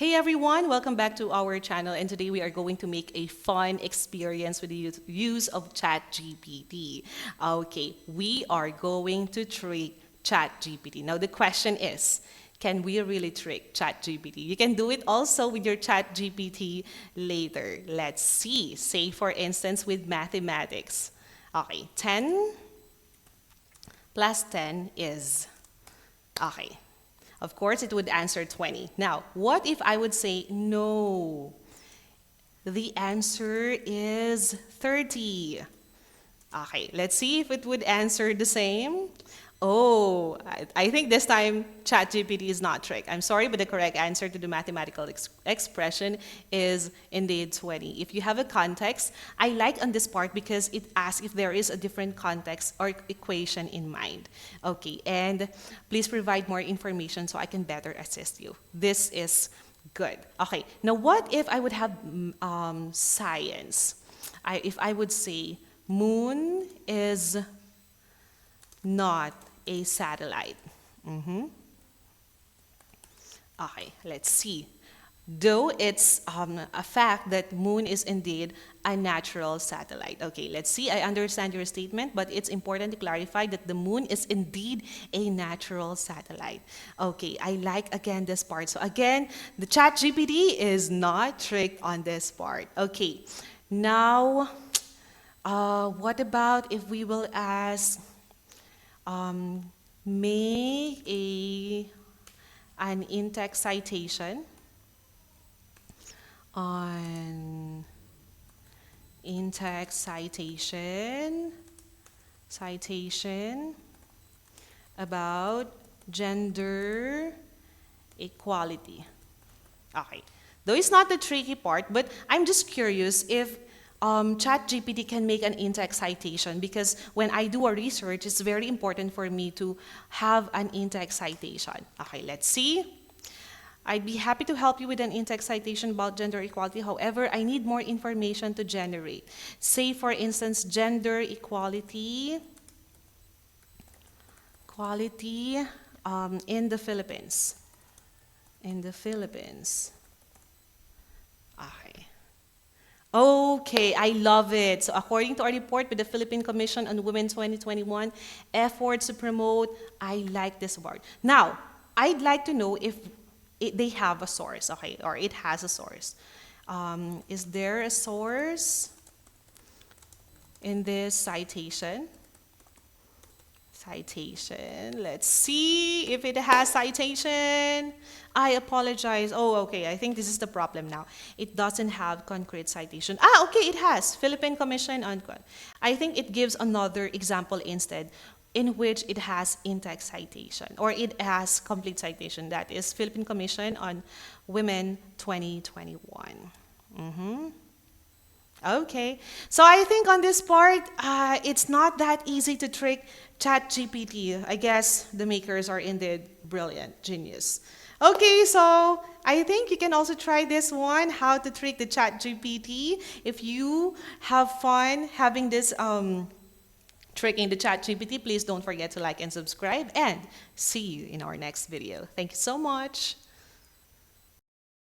Hey everyone, welcome back to our channel, and today we are going to make a fun experience with the use of Chat GPT. Okay, we are going to trick Chat GPT. Now the question is, can we really trick Chat GPT? You can do it also with your Chat GPT later. Let's see. Say for instance with mathematics. Okay, 10 plus 10 is, okay. Of course, it would answer 20. Now, what if I would say, no, the answer is 30? Okay, let's see if it would answer the same. Oh, I think this time ChatGPT is not tricked. I'm sorry, but the correct answer to the mathematical expression is indeed 20. If you have a context, I like on this part because it asks if there is a different context or equation in mind. Okay, and please provide more information so I can better assist you. This is good. Okay, now what if I would have science? If I would say, moon is not a satellite. Okay, let's see. Though it's a fact that moon is indeed a natural satellite. Okay, let's see. I understand your statement, but it's important to clarify that the moon is indeed a natural satellite. Okay, I like again this part. So again, the Chat GPT is not tricked on this part. Okay, now what about if we will ask, make an in-text citation on in-text citation about gender equality. Okay, though it's not the tricky part, but I'm just curious if ChatGPT can make an in-text citation, because when I do a research, it's very important for me to have an in-text citation. Okay, let's see. I'd be happy to help you with an in-text citation about gender equality. However, I need more information to generate. Say, for instance, gender equality in the Philippines. In the Philippines. Okay. Okay, I love it. So according to a report with the Philippine Commission on Women 2021, efforts to promote, I like this word. Now, I'd like to know if they have a source, okay, or it has a source. Is there a source in this citation? Citation. Let's see if it has citation. I apologize. Oh, okay. I think this is the problem now. It doesn't have concrete citation. Ah, okay, it has. Philippine Commission on... I think it gives another example instead, in which it has in-text citation, or it has complete citation. That is Philippine Commission on Women 2021. Okay, so I think on this part, it's not that easy to trick ChatGPT. I guess the makers are indeed brilliant, genius. Okay, so I think you can also try this one, how to trick the ChatGPT. If you have fun having this tricking the ChatGPT, please don't forget to like and subscribe, and see you in our next video. Thank you so much.